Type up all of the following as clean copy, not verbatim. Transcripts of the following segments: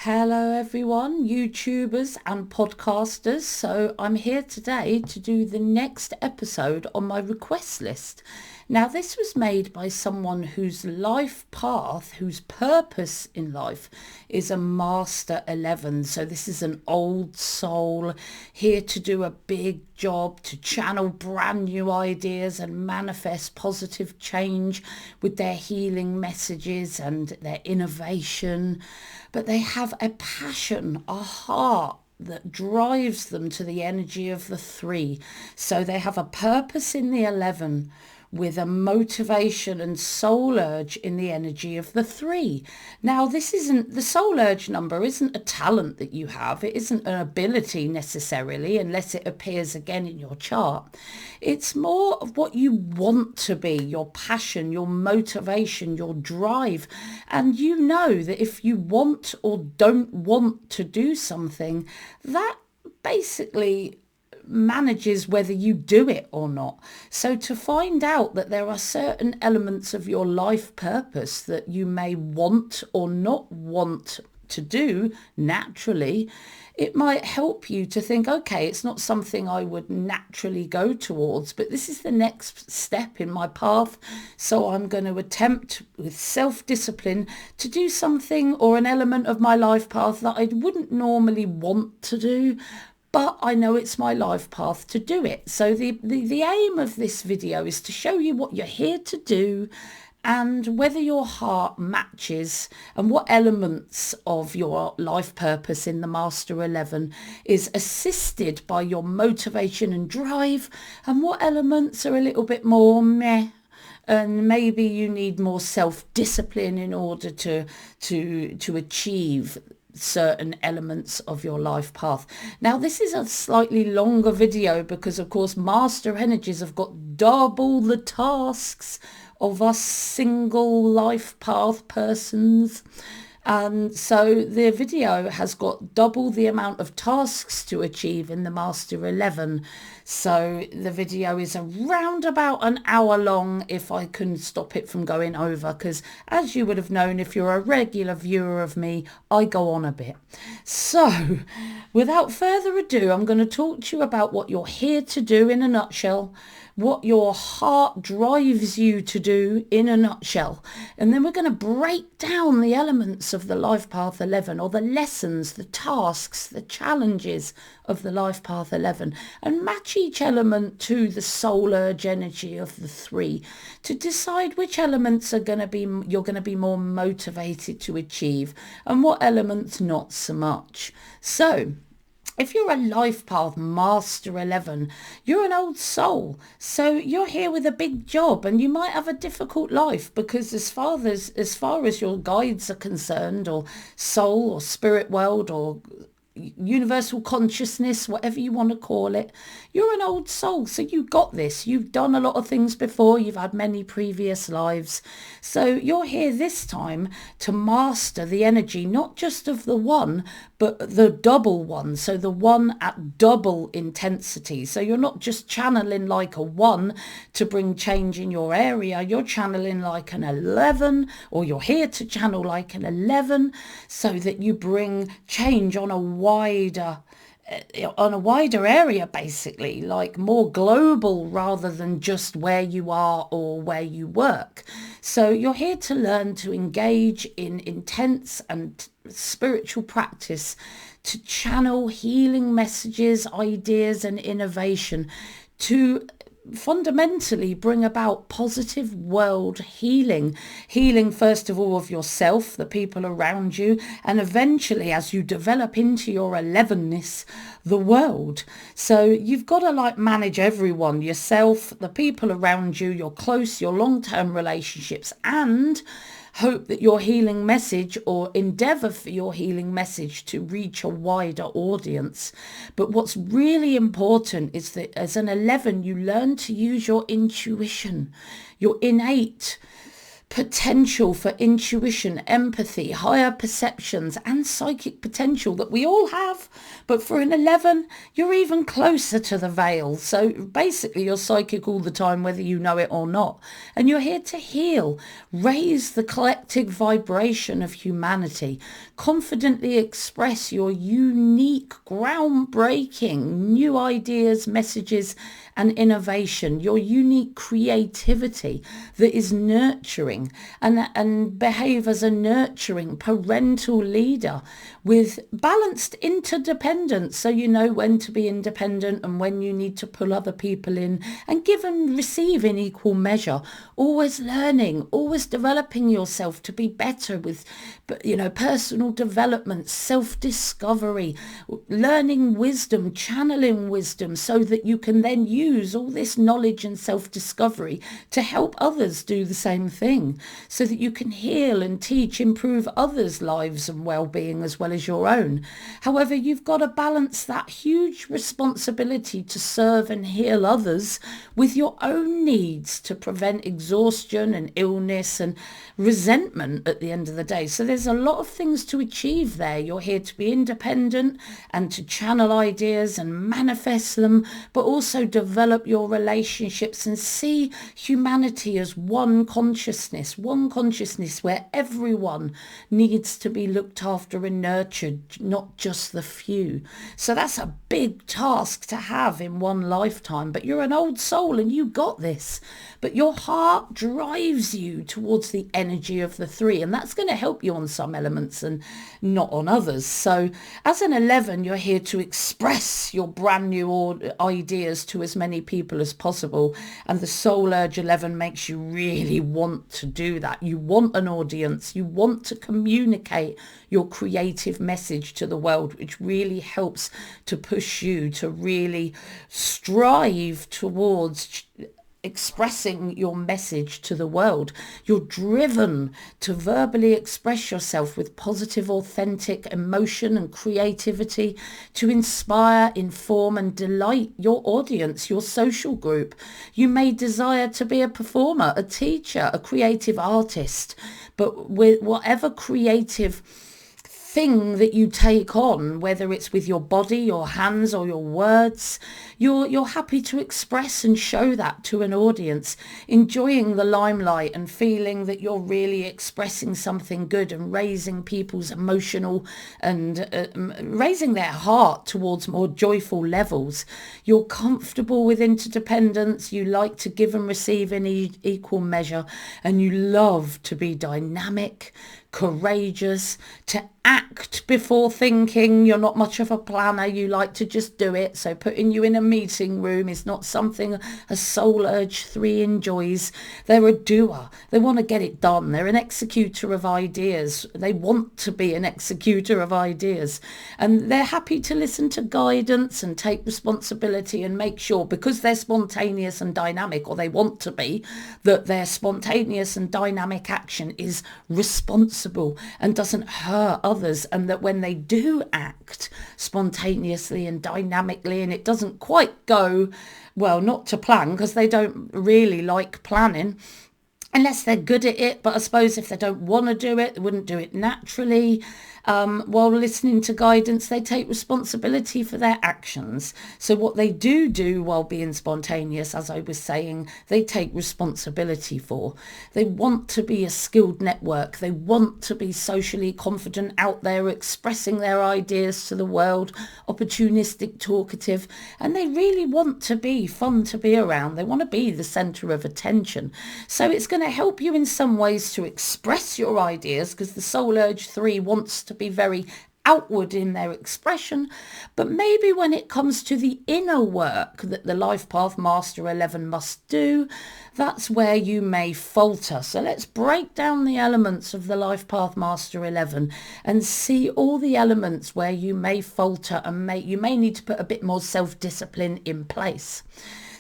Hello everyone, YouTubers and podcasters. So I'm here today to do the next episode on my request list. Now this was made by someone whose life path, whose purpose in life is a Master 11. So this is an old soul here to do a big job, to channel brand new ideas and manifest positive change with their healing messages and their innovation. But they have a passion, a heart that drives them to the energy of the 3. So they have a purpose in the 11 with a motivation and soul urge in the energy of the 3. Now, the soul urge number isn't a talent that you have. It isn't an ability necessarily, unless it appears again in your chart. It's more of what you want to be, your passion, your motivation, your drive. And you know that if you want or don't want to do something, that basically manages whether you do it or not. So to find out that there are certain elements of your life purpose that you may want or not want to do naturally, it might help you to think, okay, it's not something I would naturally go towards, but this is the next step in my path. So I'm going to attempt with self-discipline to do something or an element of my life path that I wouldn't normally want to do, but I know it's my life path to do it. So the aim of this video is to show you what you're here to do and whether your heart matches and what elements of your life purpose in the Master 11 is assisted by your motivation and drive, and what elements are a little bit more meh, and maybe you need more self-discipline in order to achieve certain elements of your life path. Now this is a slightly longer video because of course master energies have got double the tasks of us single life path persons. And so the video has got double the amount of tasks to achieve in the Master 11. So the video is around about an hour long if I can stop it from going over, because as you would have known if you're a regular viewer of me, I go on a bit. So without further ado, I'm going to talk to you about what you're here to do in a nutshell, what your heart drives you to do in a nutshell. And then we're going to break down the elements of the Life Path 11, or the lessons, the tasks, the challenges of the Life Path 11, and match each element to the soul urge energy of the 3 to decide which elements you're going to be more motivated to achieve and what elements not so much. So if you're a life path Master 11, you're an old soul. So you're here with a big job and you might have a difficult life because as far as your guides are concerned, or soul or spirit world or universal consciousness, whatever you want to call it, you're an old soul. So you got this. You've done a lot of things before. You've had many previous lives. So you're here this time to master the energy, not just of the 1, but the double 1. So the 1 at double intensity. So you're not just channeling like a 1 to bring change in your area. You're channeling like an 11, or you're here to channel like an 11 so that you bring change on a wider area, basically, like more global rather than just where you are or where you work. So you're here to learn to engage in intense and spiritual practice to channel healing messages, ideas and innovation to fundamentally bring about positive world healing first of all of yourself, the people around you, and eventually as you develop into your 11ness, the world. So you've got to manage everyone, yourself, the people around you, your close, your long-term relationships, and hope that your healing message, or endeavour for your healing message, to reach a wider audience. But what's really important is that as an 11 you learn to use your intuition, your innate potential for intuition, empathy, higher perceptions and psychic potential that we all have. But for an 11, you're even closer to the veil. So basically you're psychic all the time, whether you know it or not. And you're here to heal, raise the collective vibration of humanity, confidently express your unique, groundbreaking, new ideas, messages and innovation, your unique creativity that is nurturing and behave as a nurturing parental leader with balanced interdependence, so you know when to be independent and when you need to pull other people in, and give and receive in equal measure, always learning, always developing yourself to be better with, personal development, self-discovery, learning wisdom, channeling wisdom, so that you can then use all this knowledge and self-discovery to help others do the same thing, so that you can heal and teach, improve others' lives and well-being as well as your own. However, you've got to balance that huge responsibility to serve and heal others with your own needs to prevent exhaustion and illness and resentment at the end of the day. So there's a lot of things to achieve there. You're here to be independent and to channel ideas and manifest them, but also develop your relationships and see humanity as one consciousness where everyone needs to be looked after and nurtured, not just the few. So that's a big task to have in one lifetime, but you're an old soul and you got this. But your heart drives you towards the energy of the 3, and that's going to help you on some elements and not on others. So as an 11, you're here to express your brand new ideas to as many people as possible, and the Soul Urge 11 makes you really want to do that. You want an audience, you want to communicate your creative message to the world, which really helps to push you to really strive towards expressing your message to the world. You're driven to verbally express yourself with positive, authentic emotion and creativity to inspire, inform and delight your audience, your social group. You may desire to be a performer, a teacher, a creative artist, but with whatever creative thing that you take on, whether it's with your body, your hands or your words, you're happy to express and show that to an audience, enjoying the limelight and feeling that you're really expressing something good and raising people's emotional and raising their heart towards more joyful levels. You're comfortable with interdependence, you like to give and receive in equal measure, and you love to be dynamic, courageous, to act before thinking. You're not much of a planner, you like to just do it. So putting you in a meeting room is not something a Soul Urge 3 enjoys. They're a doer, they want to get it done, they're an executor of ideas, they want to be an executor of ideas, and they're happy to listen to guidance and take responsibility and make sure, because they're spontaneous and dynamic, or they want to be, that their spontaneous and dynamic action is responsible and doesn't hurt others, and that when they do act spontaneously and dynamically and it doesn't quite go well, not to plan, because they don't really like planning unless they're good at it, but I suppose if they don't want to do it, they wouldn't do it naturally. While listening to guidance, they take responsibility for their actions. So what they do while being spontaneous, as I was saying, they take responsibility for. They want to be a skilled network. They want to be socially confident, out there expressing their ideas to the world, opportunistic, talkative, and they really want to be fun to be around. They want to be the centre of attention. So it's going to help you in some ways to express your ideas, because the Soul Urge 3 wants to be very outward in their expression, but maybe when it comes to the inner work that the Life Path Master 11 must do, that's where you may falter. So let's break down the elements of the Life Path Master 11 and see all the elements where you may falter and you may need to put a bit more self-discipline in place.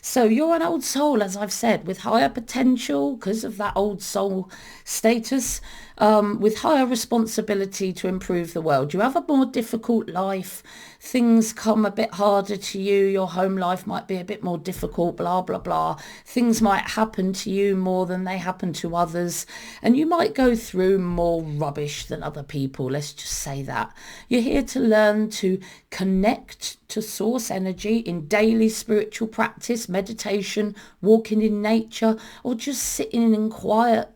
So you're an old soul, as I've said, with higher potential because of that old soul status, with higher responsibility to improve the world. You have a more difficult life. Things come a bit harder to you. Your home life might be a bit more difficult, blah, blah, blah. Things might happen to you more than they happen to others. And you might go through more rubbish than other people. Let's just say that. You're here to learn to connect to source energy in daily spiritual practice, meditation, walking in nature, or just sitting in quiet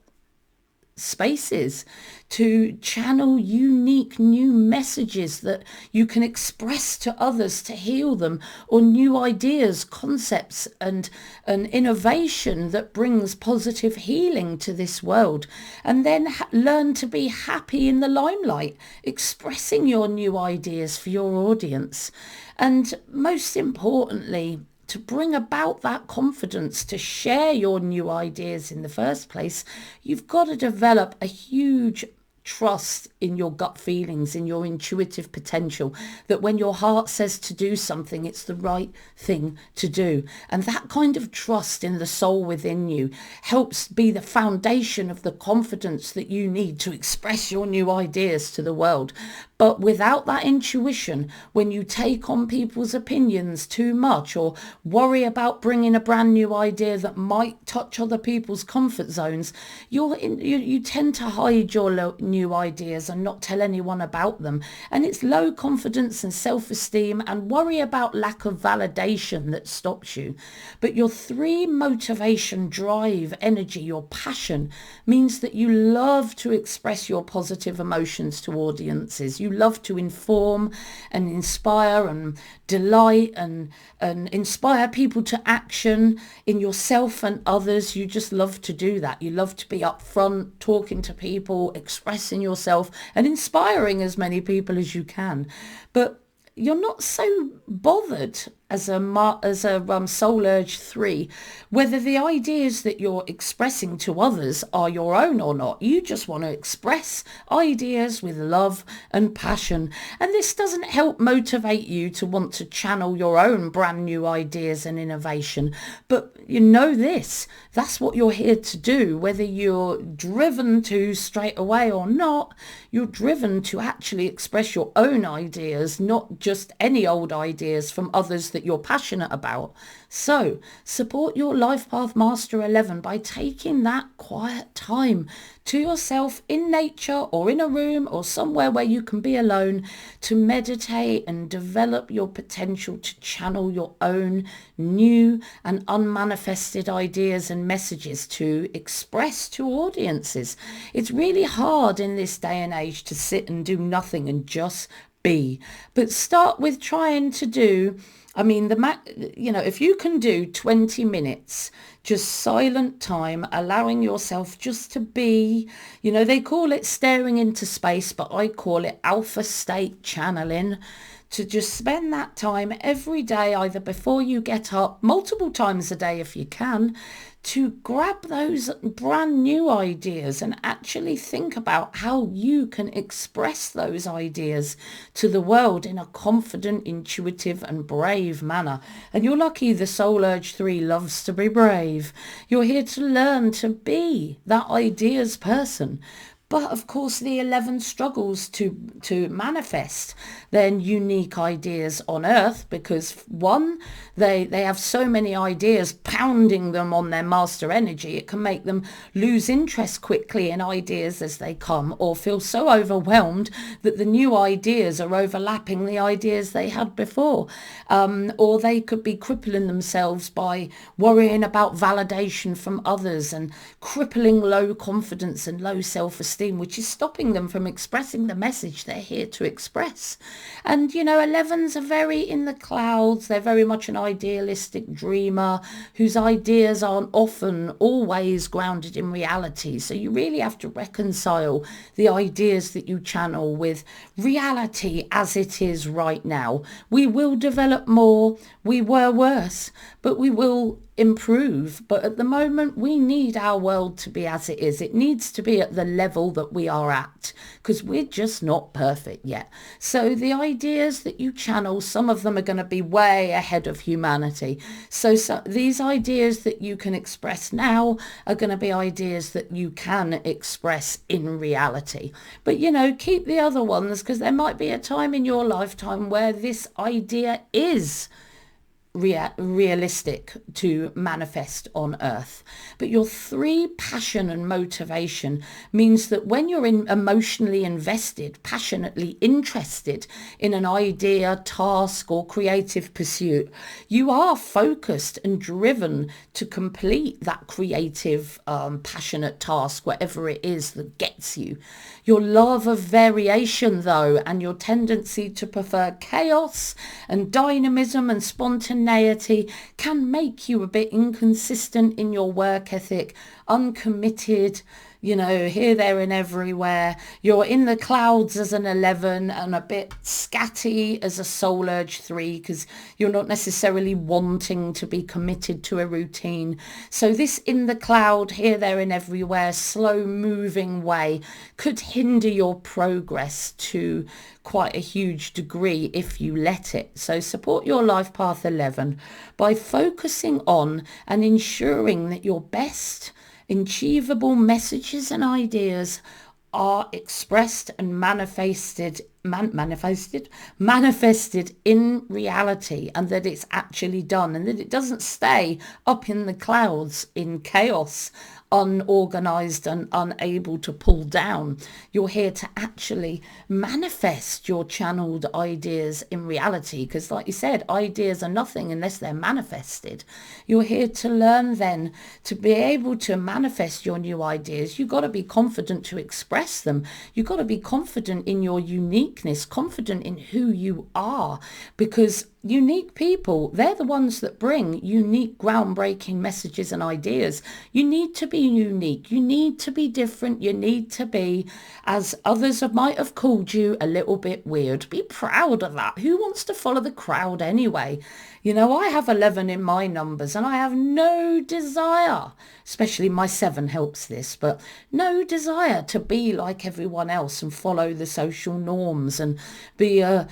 spaces to channel unique new messages that you can express to others to heal them, or new ideas, concepts and an innovation that brings positive healing to this world. And then learn to be happy in the limelight, expressing your new ideas for your audience. And most importantly, to bring about that confidence to share your new ideas in the first place, you've got to develop a huge trust in your gut feelings, in your intuitive potential, that when your heart says to do something, it's the right thing to do. And that kind of trust in the soul within you helps be the foundation of the confidence that you need to express your new ideas to the world. But without that intuition, when you take on people's opinions too much, or worry about bringing a brand new idea that might touch other people's comfort zones, you tend to hide your new ideas and not tell anyone about them. And it's low confidence and self-esteem and worry about lack of validation that stops you. But your 3 motivation, drive, energy, your passion means that you love to express your positive emotions to audiences. You love to inform and inspire and delight and inspire people to action in yourself and others. You just love to do that. You love to be upfront, talking to people, expressing yourself and inspiring as many people as you can. But you're not so bothered as a Soul Urge 3 whether the ideas that you're expressing to others are your own or not. You just want to express ideas with love and passion, and this doesn't help motivate you to want to channel your own brand new ideas and innovation. But you know this, that's what you're here to do, whether you're driven to straight away or not. You're driven to actually express your own ideas, not just any old ideas from others that you're passionate about. So support your Life Path Master 11 by taking that quiet time to yourself in nature or in a room or somewhere where you can be alone to meditate and develop your potential to channel your own new and unmanifested ideas and messages to express to audiences. It's really hard in this day and age to sit and do nothing and just be. But start with trying to do, if you can do 20 minutes, just silent time, allowing yourself just to be, they call it staring into space, but I call it alpha state channeling. To just spend that time every day, either before you get up, multiple times a day if you can, to grab those brand new ideas and actually think about how you can express those ideas to the world in a confident, intuitive and brave manner. And you're lucky the Soul Urge 3 loves to be brave. You're here to learn to be that ideas person. But of course, the 11 struggles to manifest their unique ideas on Earth because, one, they have so many ideas pounding them on their master energy. It can make them lose interest quickly in ideas as they come, or feel so overwhelmed that the new ideas are overlapping the ideas they had before. Or they could be crippling themselves by worrying about validation from others and crippling low confidence and low self-esteem, which is stopping them from expressing the message they're here to express. And 11s are very in the clouds. They're very much an idealistic dreamer whose ideas aren't often always grounded in reality. So you really have to reconcile the ideas that you channel with reality as it is right now. We will develop more. We were worse, but we will improve, but at the moment we need our world to be as it is. It needs to be at the level that we are at, because we're just not perfect yet. So the ideas that you channel, some of them are going to be way ahead of humanity. So these ideas that you can express now are going to be ideas that you can express in reality. But keep the other ones, because there might be a time in your lifetime where this idea is realistic to manifest on earth. But your 3 passion and motivation means that when you're emotionally invested, passionately interested in an idea, task or creative pursuit, you are focused and driven to complete that creative passionate task, whatever it is that gets you. Your love of variation, though, and your tendency to prefer chaos and dynamism and spontaneity can make you a bit inconsistent in your work ethic, uncommitted, here, there and everywhere. You're in the clouds as an 11 and a bit scatty as a soul urge 3, because you're not necessarily wanting to be committed to a routine. So this in the cloud, here, there and everywhere, slow moving way could hinder your progress to quite a huge degree if you let it. So support your life path 11 by focusing on and ensuring that your best achievable messages and ideas are expressed and manifested in reality, and that it's actually done, and that it doesn't stay up in the clouds in chaos, unorganized and unable to pull down. You're here to actually manifest your channeled ideas in reality, because like you said, ideas are nothing unless they're manifested. You're here to learn then to be able to manifest your new ideas. You've got to be confident to express them. You've got to be confident in your uniqueness, confident in who you are, because unique people, they're the ones that bring unique, groundbreaking messages and ideas. You need to be unique. You need to be different. You need to be, as others might have called you, a little bit weird. Be proud of that. Who wants to follow the crowd anyway? I have 11 in my numbers, and I have no desire, especially my 7 helps this, but no desire to be like everyone else and follow the social norms and be a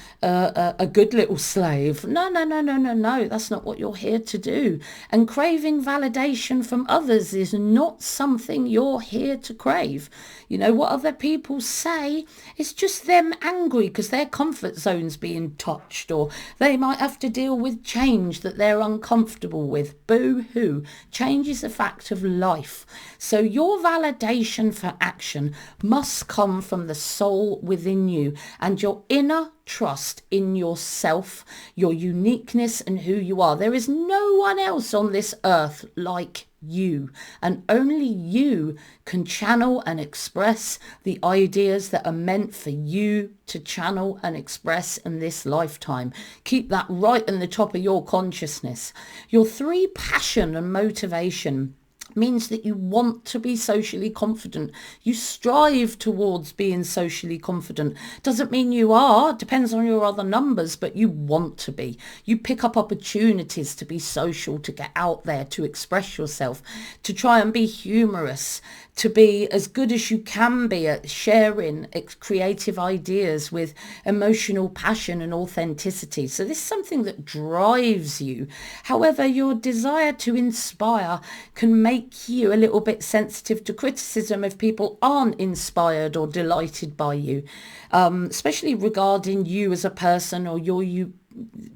good little slave. No. That's not what you're here to do. And craving validation from others is not something you're here to crave. What other people say is just them angry because their comfort zone's being touched, or they might have to deal with change that they're uncomfortable with. Boo-hoo. Change is a fact of life. So your validation for action must come from the soul within you and your inner trust in yourself, your uniqueness and who you are. There is no one else on this earth like you, and only you can channel and express the ideas that are meant for you to channel and express in this lifetime. Keep that right in the top of your consciousness. Your 3 passion and motivation means that you want to be socially confident. You strive towards being socially confident. Doesn't mean you are, depends on your other numbers, but you want to be. You pick up opportunities to be social, to get out there, to express yourself, to try and be humorous, to be as good as you can be at sharing creative ideas with emotional passion and authenticity. So this is something that drives you. However, your desire to inspire can make you a little bit sensitive to criticism if people aren't inspired or delighted by you, especially regarding you as a person or your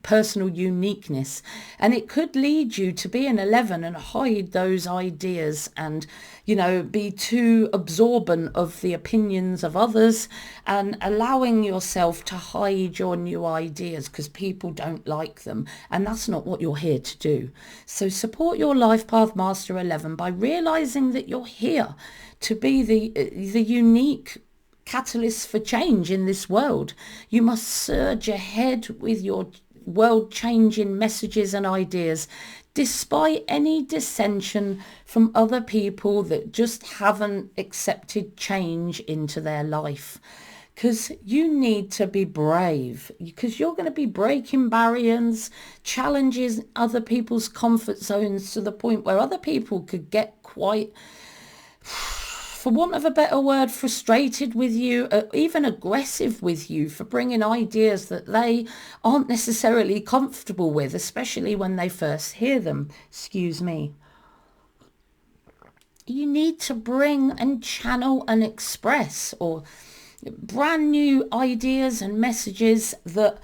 personal uniqueness. And it could lead you to be an 11 and hide those ideas and be too absorbent of the opinions of others and allowing yourself to hide your new ideas because people don't like them, and that's not what you're here to do. So support your life path master 11 by realizing that you're here to be the unique catalyst for change in this world. You must surge ahead with your world-changing messages and ideas, despite any dissension from other people that just haven't accepted change into their life. because you need to be brave, because you're going to be breaking barriers, challenges other people's comfort zones to the point where other people could get quite, for want of a better word, frustrated with you, even aggressive with you for bringing ideas that they aren't necessarily comfortable with, especially when they first hear them. Excuse me. You need to bring and channel and express or brand new ideas and messages that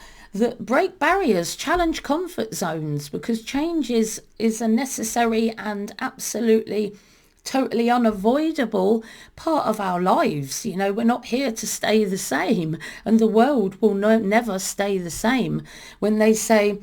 break barriers, challenge comfort zones, because change is a necessary and absolutely totally unavoidable part of our lives. You know, we're not here to stay the same, and the world will never stay the same. When they say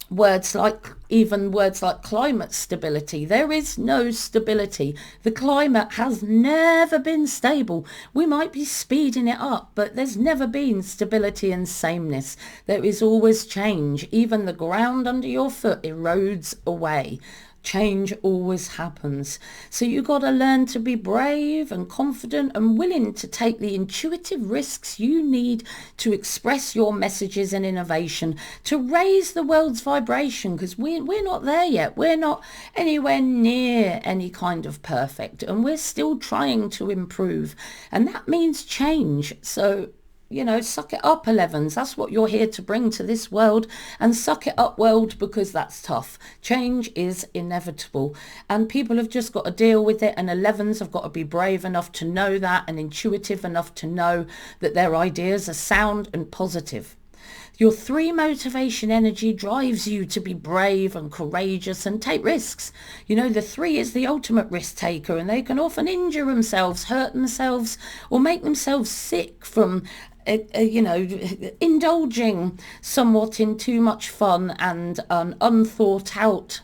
words like, even words like climate stability, there is no stability. The climate has never been stable. We might be speeding it up, but there's never been stability and sameness. There is always change. Even the ground under your foot erodes away. Change always happens. So you got to learn to be brave and confident and willing to take the intuitive risks you need to express your messages and innovation, to raise the world's vibration, because we're not there yet. We're not anywhere near any kind of perfect, and we're still trying to improve. And that means change. So suck it up, 11s. That's what you're here to bring to this world. And suck it up, world, because that's tough. Change is inevitable. And people have just got to deal with it. And 11s have got to be brave enough to know that, and intuitive enough to know that their ideas are sound and positive. Your 3 motivation energy drives you to be brave and courageous and take risks. The 3 is the ultimate risk taker, and they can often injure themselves, hurt themselves, or make themselves sick from indulging somewhat in too much fun and unthought out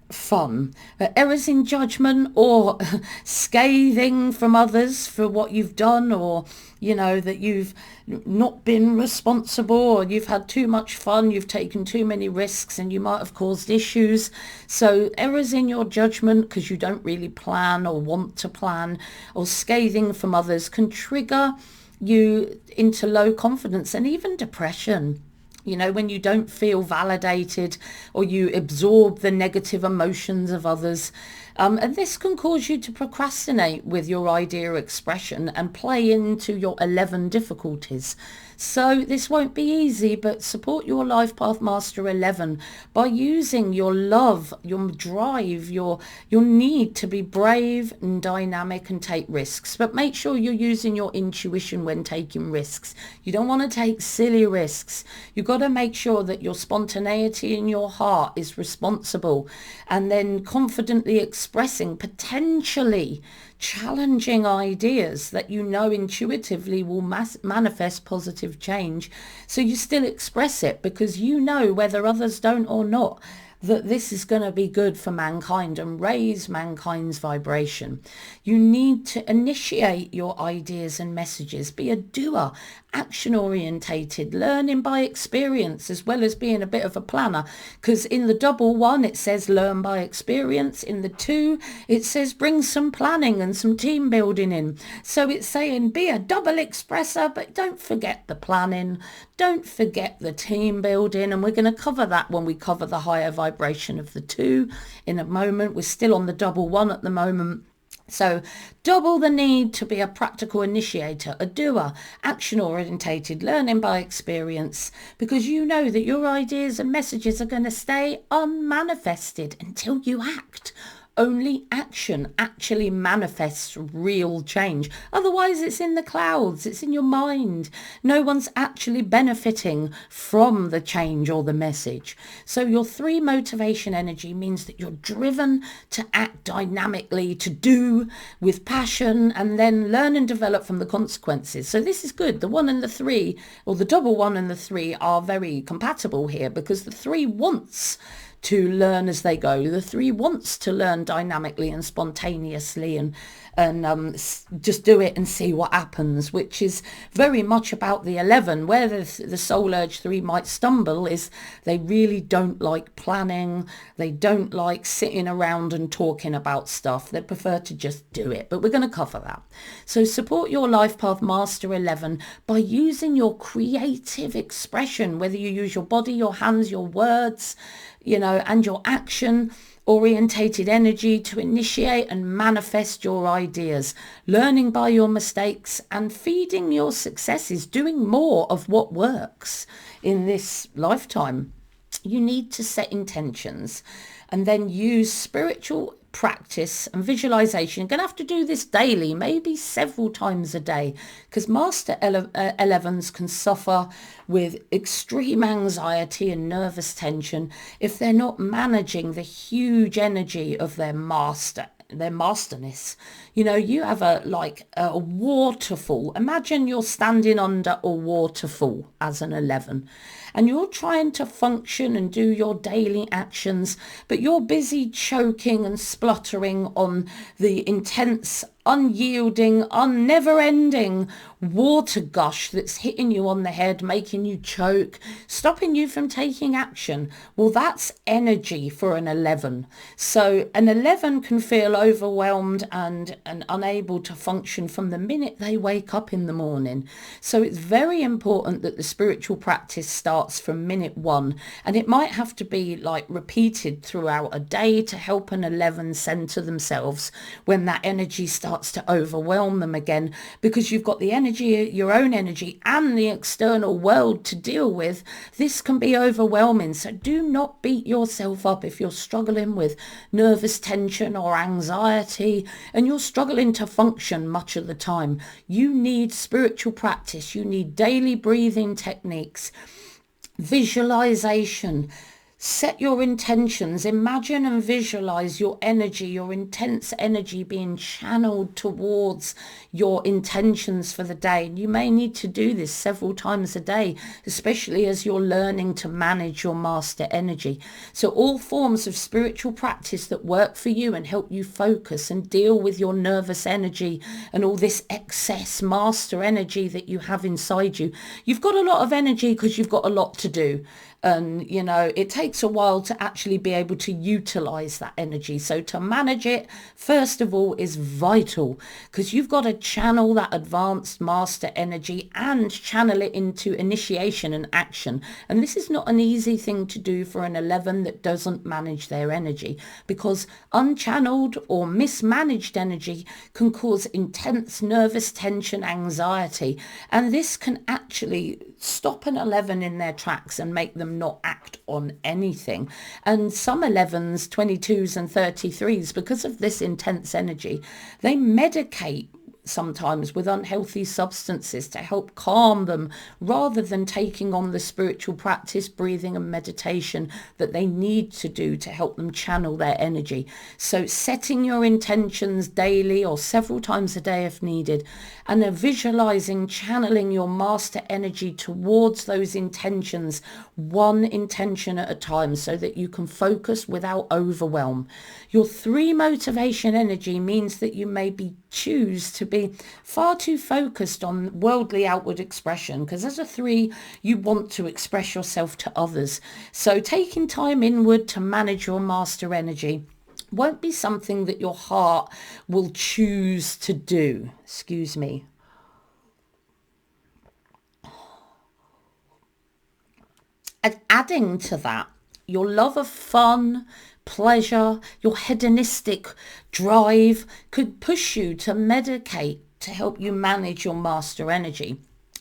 fun. Errors in judgment, or scathing from others for what you've done, or that you've not been responsible, or you've had too much fun, you've taken too many risks, and you might have caused issues. So errors in your judgment because you don't really plan or want to plan, or scathing from others can trigger you into low confidence and even depression. When you don't feel validated, or you absorb the negative emotions of others. And this can cause you to procrastinate with your idea expression and play into your 11 difficulties. So this won't be easy, but support your Life Path Master 11 by using your love, your drive, your need to be brave and dynamic and take risks. But make sure you're using your intuition when taking risks. You don't want to take silly risks. You've got to make sure that your spontaneity in your heart is responsible, and then confidently expressing potentially challenging ideas that intuitively will manifest positive change. So you still express it because whether others don't or not, that this is going to be good for mankind and raise mankind's vibration. You need to initiate your ideas and messages. Be a doer, action orientated, learning by experience, as well as being a bit of a planner. Because in the double 1, it says learn by experience. In the 2, it says bring some planning and some team building in. So it's saying be a double expresser, but don't forget the planning. Don't forget the team building. And we're going to cover that when we cover the higher vibration of the 2 in a moment. We're still on the double 1 at the moment. So double the need to be a practical initiator, a doer, action-orientated, learning by experience, because you know that your ideas and messages are going to stay unmanifested until you act. Only action actually manifests real change. Otherwise, it's in the clouds. It's in your mind. No one's actually benefiting from the change or the message. So your 3 motivation energy means that you're driven to act dynamically, to do with passion, and then learn and develop from the consequences. So this is good. The 1 and the 3, or the double 1 and the 3, are very compatible here, because the 3 wants to learn as they go. The 3 wants to learn dynamically and spontaneously and and just do it and see what happens, which is very much about the 11. Where the soul urge 3 might stumble is they really don't like planning. They don't like sitting around and talking about stuff. They prefer to just do it, but we're going to cover that. So support your life path master 11 by using your creative expression, whether you use your body, your hands, your words, and your action orientated energy to initiate and manifest your ideas, learning by your mistakes and feeding your successes, doing more of what works in this lifetime. You need to set intentions and then use spiritual practice and visualization. You're going to have to do this daily, maybe several times a day, because master 11s can suffer with extreme anxiety and nervous tension if they're not managing the huge energy of their masterness. You have a waterfall. Imagine you're standing under a waterfall as an 11 and you're trying to function and do your daily actions, but you're busy choking and spluttering on the intense, unyielding, never-ending water gush that's hitting you on the head, making you choke, stopping you from taking action. Well, that's energy for an 11. So an 11 can feel overwhelmed and unable to function from the minute they wake up in the morning. So it's very important that the spiritual practice starts from minute 1, and it might have to be repeated throughout a day to help an 11 center themselves when that energy starts to overwhelm them again, because you've got the energy, your own energy, and the external world to deal with. This can be overwhelming, so do not beat yourself up if you're struggling with nervous tension or anxiety and you're struggling to function much of the time. You need spiritual practice. You need daily breathing techniques, visualization. Set your intentions. Imagine and visualize your energy, your intense energy being channeled towards your intentions for the day. And you may need to do this several times a day, especially as you're learning to manage your master energy. So all forms of spiritual practice that work for you and help you focus and deal with your nervous energy and all this excess master energy that you have inside you. You've got a lot of energy because you've got a lot to do. And, it takes a while to actually be able to utilize that energy. So to manage it, first of all, is vital, because you've got to channel that advanced master energy and channel it into initiation and action. And this is not an easy thing to do for an 11 that doesn't manage their energy, because unchanneled or mismanaged energy can cause intense nervous tension, anxiety. And this can actually stop an 11 in their tracks and make them not act on anything. And some 11s, 22s and 33s, because of this intense energy, they medicate sometimes with unhealthy substances to help calm them, rather than taking on the spiritual practice, breathing and meditation that they need to do to help them channel their energy. So setting your intentions daily or several times a day if needed, and visualizing channeling your master energy towards those intentions, one intention at a time, so that you can focus without overwhelm. Your 3 motivation energy means that you may choose to be far too focused on worldly outward expression, because as a 3 you want to express yourself to others. So taking time inward to manage your master energy won't be something that your heart will choose to do. Excuse me. And adding to that, your love of fun, pleasure, your hedonistic drive could push you to medicate to help you manage your master energy,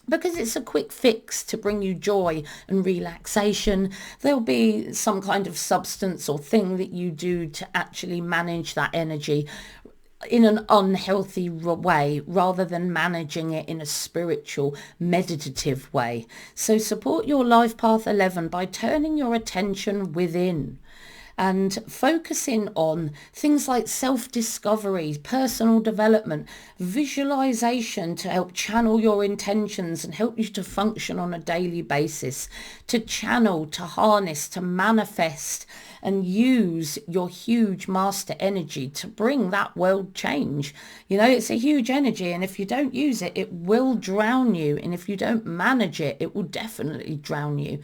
because it's a quick fix to bring you joy and relaxation. There'll be some kind of substance or thing that you do to actually manage that energy in an unhealthy way, rather than managing it in a spiritual, meditative way. So support your life path 11 by turning your attention within and focusing on things like self-discovery, personal development, visualization to help channel your intentions and help you to function on a daily basis, to channel, to harness, to manifest, and use your huge master energy to bring that world change. You know, it's a huge energy, and if you don't use it, it will drown you. And if you don't manage it, it will definitely drown you.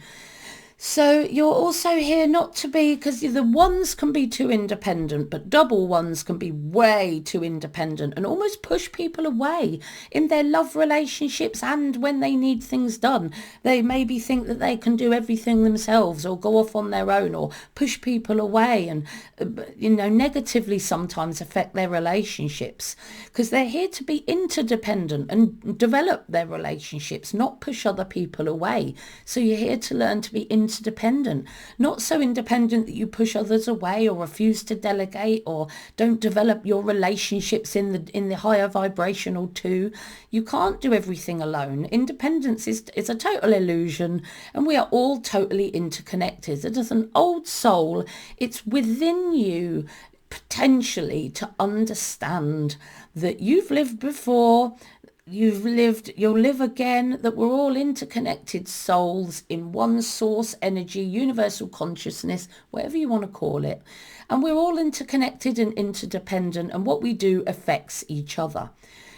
So you're also here not to be, because the ones can be too independent, but double ones can be way too independent and almost push people away in their love relationships and when they need things done. They maybe think that they can do everything themselves or go off on their own or push people away and, negatively sometimes affect their relationships, because they're here to be interdependent and develop their relationships, not push other people away. So you're here to learn to be interdependent, not so independent that you push others away or refuse to delegate or don't develop your relationships in the higher vibrational too. You can't do everything alone. Independence is a total illusion, and we are all totally interconnected. It is an old soul. It's within you potentially to understand that you've lived before, you'll live again, that we're all interconnected souls in one source energy, universal consciousness, whatever you want to call it. And we're all interconnected and interdependent, and what we do affects each other.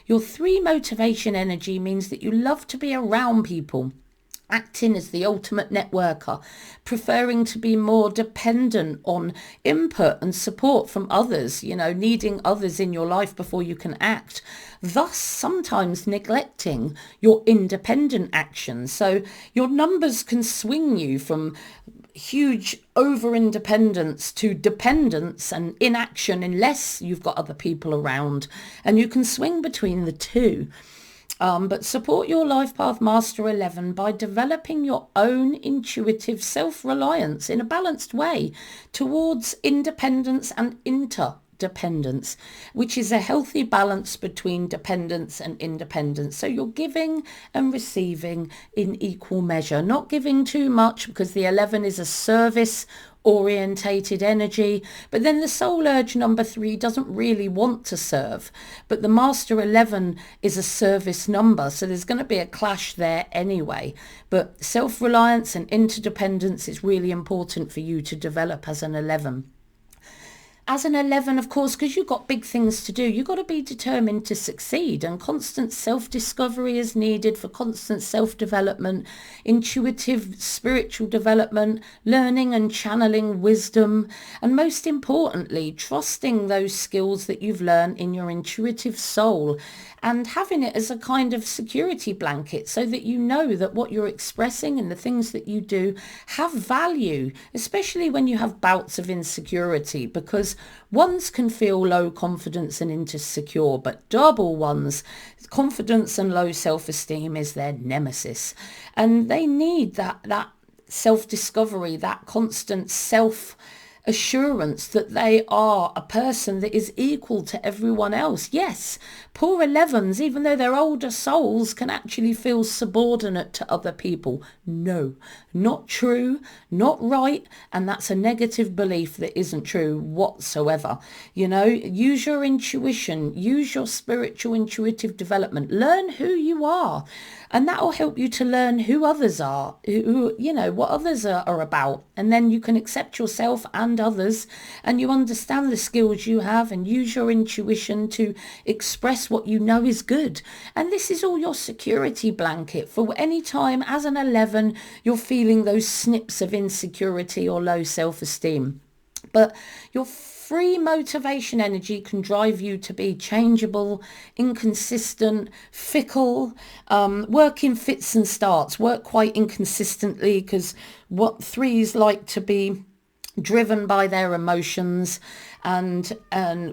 Your 3 motivation energy means that you love to be around people, acting as the ultimate networker, preferring to be more dependent on input and support from others, needing others in your life before you can act, thus sometimes neglecting your independent actions. So your numbers can swing you from huge over-independence to dependence and inaction unless you've got other people around, and you can swing between the two. But support your life path master 11 by developing your own intuitive self-reliance in a balanced way towards independence and interdependence, which is a healthy balance between dependence and independence. So you're giving and receiving in equal measure, not giving too much, because the 11 is a service orientated energy, but then the soul urge number 3 doesn't really want to serve, but the master 11 is a service number, so there's going to be a clash there anyway. But self-reliance and interdependence is really important for you to develop as an 11. As an 11, of course, because you've got big things to do, you've got to be determined to succeed, and constant self-discovery is needed for constant self-development, intuitive spiritual development, learning and channeling wisdom, and most importantly, trusting those skills that you've learned in your intuitive soul and having it as a kind of security blanket so that you know that what you're expressing and the things that you do have value, especially when you have bouts of insecurity, because ones can feel low confidence and insecure, but double ones, confidence and low self-esteem is their nemesis, and they need that self-discovery, that constant self-assurance that they are a person that is equal to everyone else. Yes, poor 11s, even though they're older souls, can actually feel subordinate to other people. No, not true, not right, and that's a negative belief that isn't true whatsoever. Use your intuition, use your spiritual intuitive development, learn who you are, and that will help you to learn who others are, what others are about, and then you can accept yourself and others, and you understand the skills you have, and use your intuition to express what you know is good. And this is all your security blanket for any time as an 11 you're feeling those snips of insecurity or low self-esteem. But your 3 motivation energy can drive you to be changeable, inconsistent, fickle, work in fits and starts, work quite inconsistently, because what 3s like to be driven by their emotions, and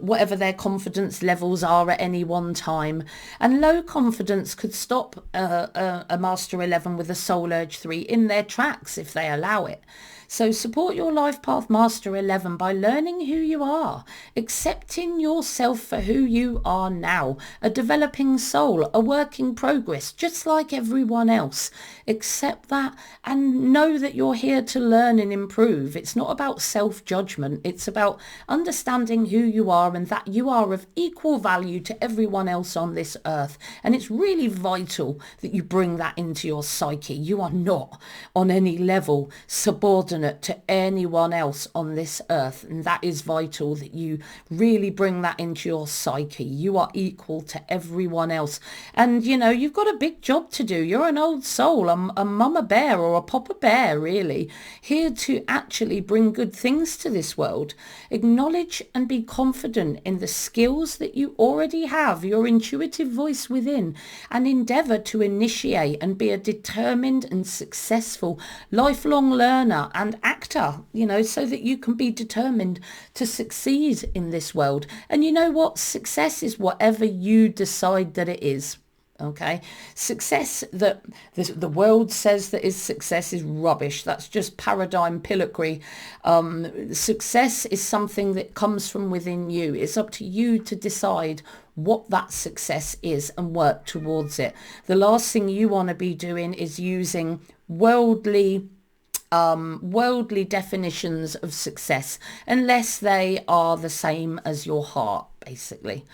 whatever their confidence levels are at any one time. And low confidence could stop a Master 11 with a Soul Urge 3 in their tracks if they allow it. So support your life path Master 11 by learning who you are, accepting yourself for who you are now, a developing soul, a work in progress, just like everyone else. Accept that and know that you're here to learn and improve. It's not about self-judgment. It's about understanding who you are and that you are of equal value to everyone else on this earth. And it's really vital that you bring that into your psyche. You are not on any level subordinate to anyone else on this earth, and that is vital that you really bring that into your psyche. You are equal to everyone else, and you know you've got a big job to do. You're an old soul, a mama bear or a papa bear, really, here to actually bring good things to this world. Acknowledge and be confident in the skills that you already have, your intuitive voice within, and endeavour to initiate and be a determined and successful lifelong learner and actor, you know, so that you can be determined to succeed in this world. And you know what? Success is whatever you decide that it is. Okay, success that the world says that is success is rubbish. That's just paradigm pillory. Success is something that comes from within you. It's up to you to decide what that success is and work towards it. The last thing you want to be doing is using worldly definitions of success unless they are the same as your heart, basically.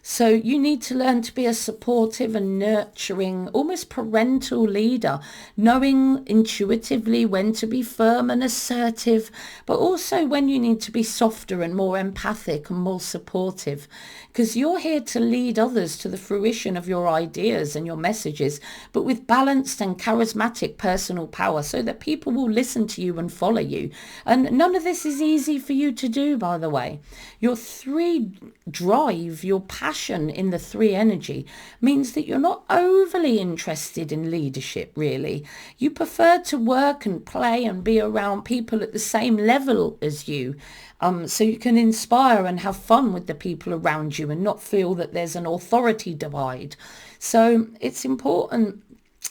So you need to learn to be a supportive and nurturing, almost parental leader, knowing intuitively when to be firm and assertive, but also when you need to be softer and more empathic and more supportive, because you're here to lead others to the fruition of your ideas and your messages, but with balanced and charismatic personal power so that people will listen to you and follow you. And none of this is easy for you to do, by the way. Your 3 drive, your passion in the 3 energy means that you're not overly interested in leadership, really. You prefer to work and play and be around people at the same level as you, so you can inspire and have fun with the people around you and not feel that there's an authority divide. So it's important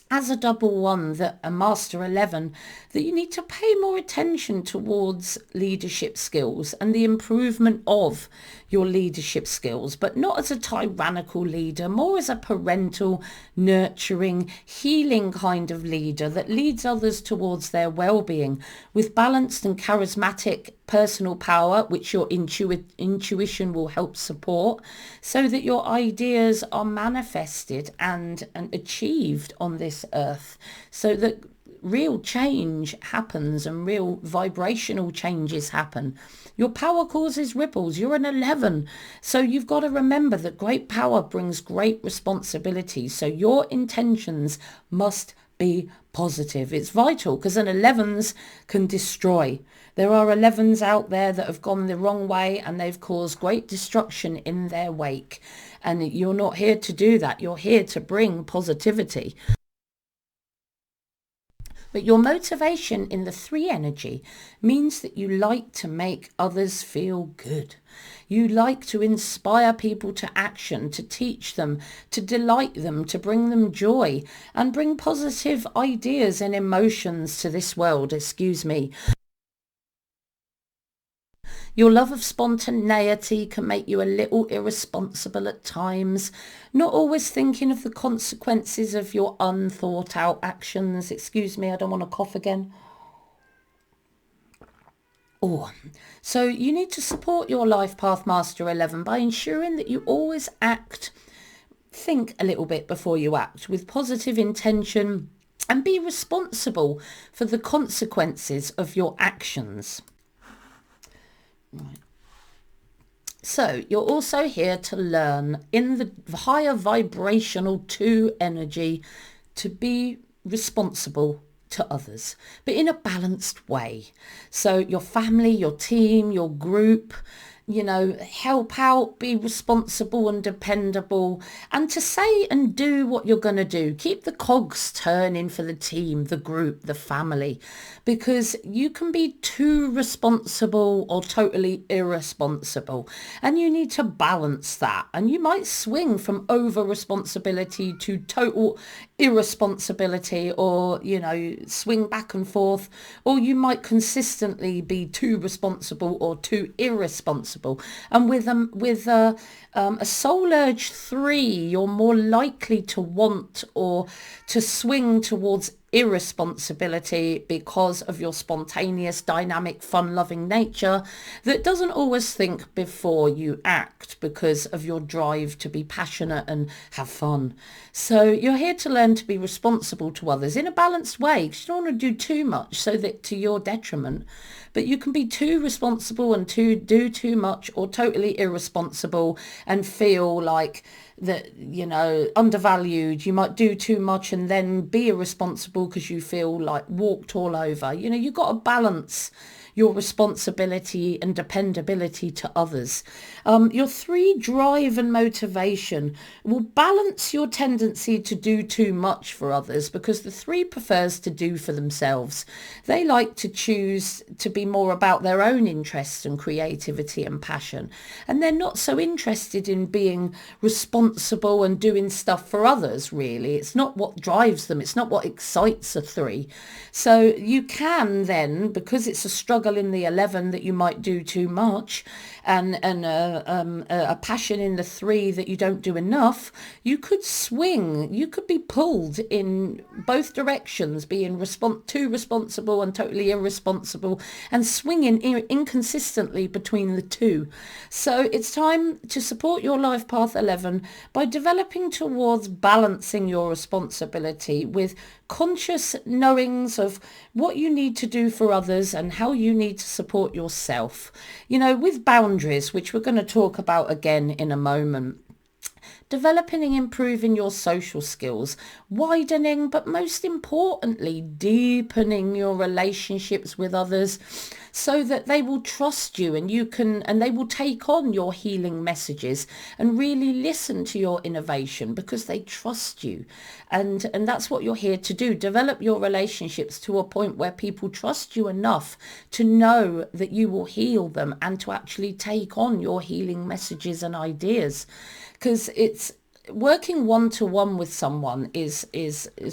as a double one, that a Master 11, that you need to pay more attention towards leadership skills and the improvement of your leadership skills, but not as a tyrannical leader, more as a parental, nurturing, healing kind of leader that leads others towards their well-being with balanced and charismatic personal power, which your intuition will help support, so that your ideas are manifested and achieved on this earth, so that real change happens and real vibrational changes happen. Your power causes ripples. You're an 11. So you've got to remember that great power brings great responsibility. So your intentions must be positive. It's vital, because an 11s can destroy. There are 11s out there that have gone the wrong way and they've caused great destruction in their wake. And you're not here to do that. You're here to bring positivity. But your motivation in the 3 energy means that you like to make others feel good. You like to inspire people to action, to teach them, to delight them, to bring them joy and bring positive ideas and emotions to this world. Your love of spontaneity can make you a little irresponsible at times, not always thinking of the consequences of your unthought out actions. Excuse me, I don't want to cough again. So you need to support your Life Path Master 11 by ensuring that you always think a little bit before you act with positive intention and be responsible for the consequences of your actions. Right. So you're also here to learn in the higher vibrational 2 energy to be responsible to others, but in a balanced way. So your family, your team, your group, help out, be responsible and dependable, and to say and do what you're going to do. Keep the cogs turning for the team, the group, the family, because you can be too responsible or totally irresponsible, and you need to balance that. And you might swing from over responsibility to total irresponsibility, or swing back and forth, or you might consistently be too responsible or too irresponsible. And with a soul urge 3, you're more likely to want or to swing towards irresponsibility because of your spontaneous, dynamic, fun-loving nature that doesn't always think before you act because of your drive to be passionate and have fun. So you're here to learn to be responsible to others in a balanced way, because you don't want to do too much so that to your detriment. But you can be too responsible and do too much, or totally irresponsible and feel like that, undervalued. You might do too much and then be irresponsible because you feel like walked all over. You've got to balance your responsibility and dependability to others. Your 3, drive and motivation, will balance your tendency to do too much for others, because the 3 prefers to do for themselves. They like to choose to be more about their own interests and creativity and passion. And they're not so interested in being responsible and doing stuff for others, really. It's not what drives them. It's not what excites a 3. So you can then, because it's a struggle in the 11 that you might do too much, and a passion in the 3 that you don't do enough, you could swing. You could be pulled in both directions, being too responsible and totally irresponsible, and swinging inconsistently between the 2. So it's time to support your life path 11 by developing towards balancing your responsibility with conscious knowings of what you need to do for others and how you need to support yourself, with boundaries, which we're going to talk about again in a moment. Developing and improving your social skills, widening, but most importantly, deepening your relationships with others so that they will trust you, and they will take on your healing messages and really listen to your innovation because they trust you. And that's what you're here to do. Develop your relationships to a point where people trust you enough to know that you will heal them and to actually take on your healing messages and ideas. Because it's working one-to-one with someone is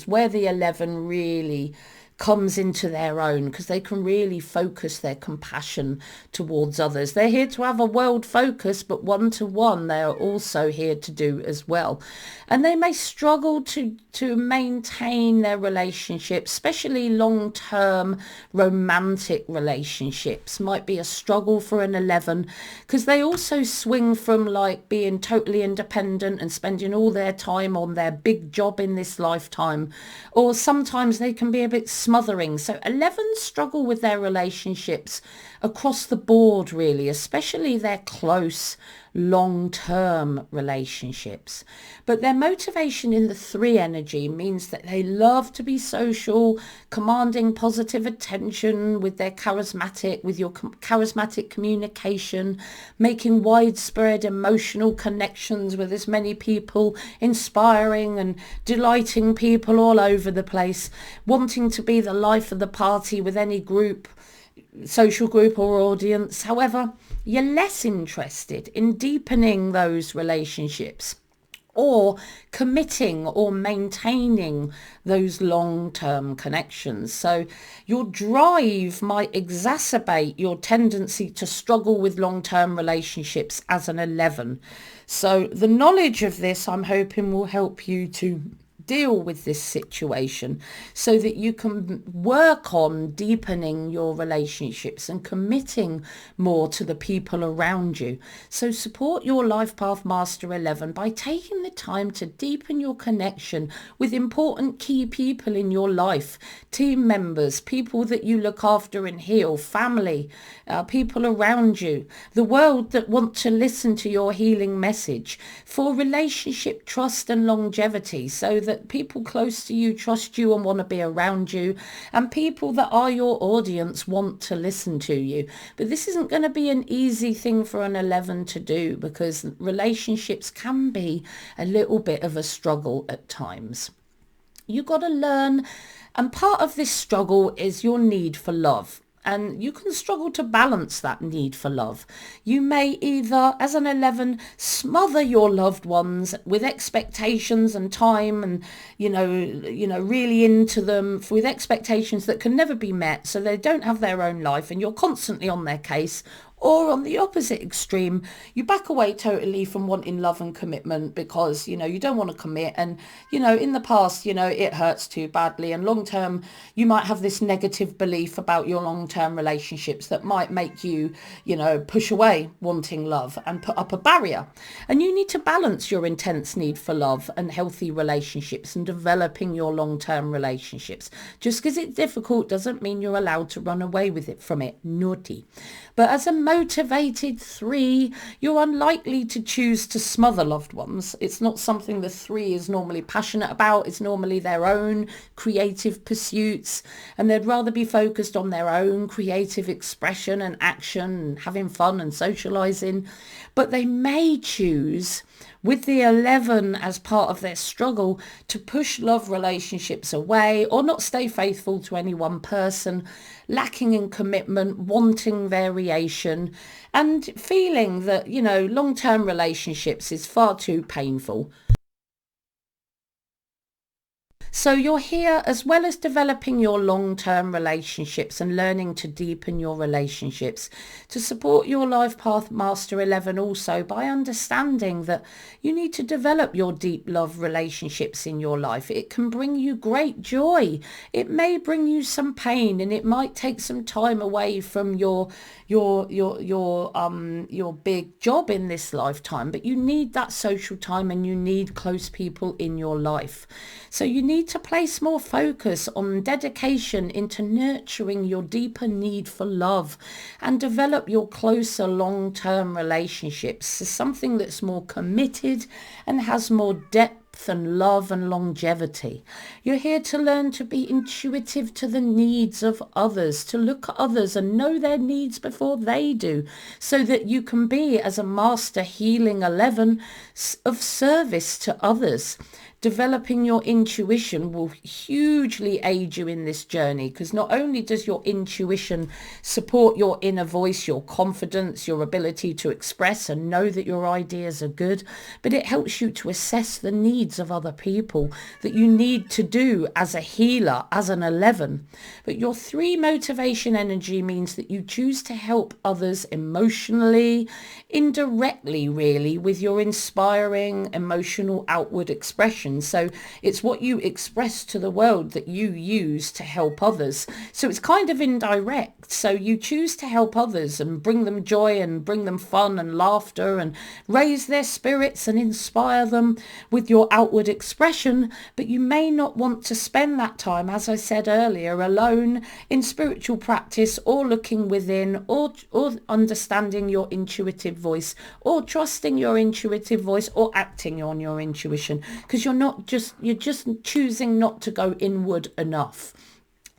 where the 11 really comes into their own, because they can really focus their compassion towards others. They're here to have a world focus, but one-to-one they are also here to do as well. And they may struggle to maintain their relationships, especially long-term romantic relationships might be a struggle for an 11, because they also swing from like being totally independent and spending all their time on their big job in this lifetime, or sometimes they can be a bit smothering. So 11s struggle with their relationships across the board, really, especially their close long-term relationships. But their motivation in the 3 energy means that they love to be social, commanding positive attention with your charismatic communication, making widespread emotional connections with as many people, inspiring and delighting people all over the place, wanting to be the life of the party with any group, social group or audience. However, you're less interested in deepening those relationships or committing or maintaining those long-term connections. So your drive might exacerbate your tendency to struggle with long-term relationships as an 11. So the knowledge of this, I'm hoping, will help you to deal with this situation so that you can work on deepening your relationships and committing more to the people around you. So support your Life Path Master 11 by taking the time to deepen your connection with important key people in your life, team members, people that you look after and heal, family, people around you, the world that want to listen to your healing message for relationship, trust and longevity, so that that people close to you trust you and want to be around you, and people that are your audience want to listen to you. But this isn't going to be an easy thing for an 11 to do, because relationships can be a little bit of a struggle at times. You've got to learn, and part of this struggle is your need for love. And you can struggle to balance that need for love. You may either, as an 11, smother your loved ones with expectations and time and, really into them with expectations that can never be met, so they don't have their own life and you're constantly on their case. Or on the opposite extreme, you back away totally from wanting love and commitment because, you don't want to commit. And, in the past, it hurts too badly. And long term, you might have this negative belief about your long term relationships that might make you, push away wanting love and put up a barrier. And you need to balance your intense need for love and healthy relationships and developing your long term relationships. Just because it's difficult doesn't mean you're allowed to run away with it from it. Naughty. But as a motivated 3, you're unlikely to choose to smother loved ones. It's not something the 3 is normally passionate about. It's normally their own creative pursuits, and they'd rather be focused on their own creative expression and action and having fun and socializing. But they may choose, with the 11 as part of their struggle, to push love relationships away or not stay faithful to any one person, lacking in commitment, wanting variation, and feeling that, long-term relationships is far too painful. So you're here, as well as developing your long-term relationships and learning to deepen your relationships, to support your life path Master 11 also by understanding that you need to develop your deep love relationships in your life. It can bring you great joy. It may bring you some pain, and it might take some time away from your big job in this lifetime, but you need that social time and you need close people in your life. So you need to place more focus on dedication into nurturing your deeper need for love and develop your closer long-term relationships to something that's more committed and has more depth and love and longevity. You're here to learn to be intuitive to the needs of others, to look at others and know their needs before they do, so that you can be, as a master healing 11, of service to others. Developing your intuition will hugely aid you in this journey, because not only does your intuition support your inner voice, your confidence, your ability to express and know that your ideas are good, but it helps you to assess the needs of other people that you need to do as a healer, as an 11. But your 3 motivation energy means that you choose to help others emotionally, indirectly really, with your inspiring emotional outward expression. So it's what you express to the world that you use to help others. So it's kind of indirect. So you choose to help others and bring them joy and bring them fun and laughter and raise their spirits and inspire them with your outward expression. But you may not want to spend that time, as I said earlier, alone in spiritual practice, or looking within, or understanding your intuitive voice, or trusting your intuitive voice, or acting on your intuition, because you're just choosing not to go inward enough.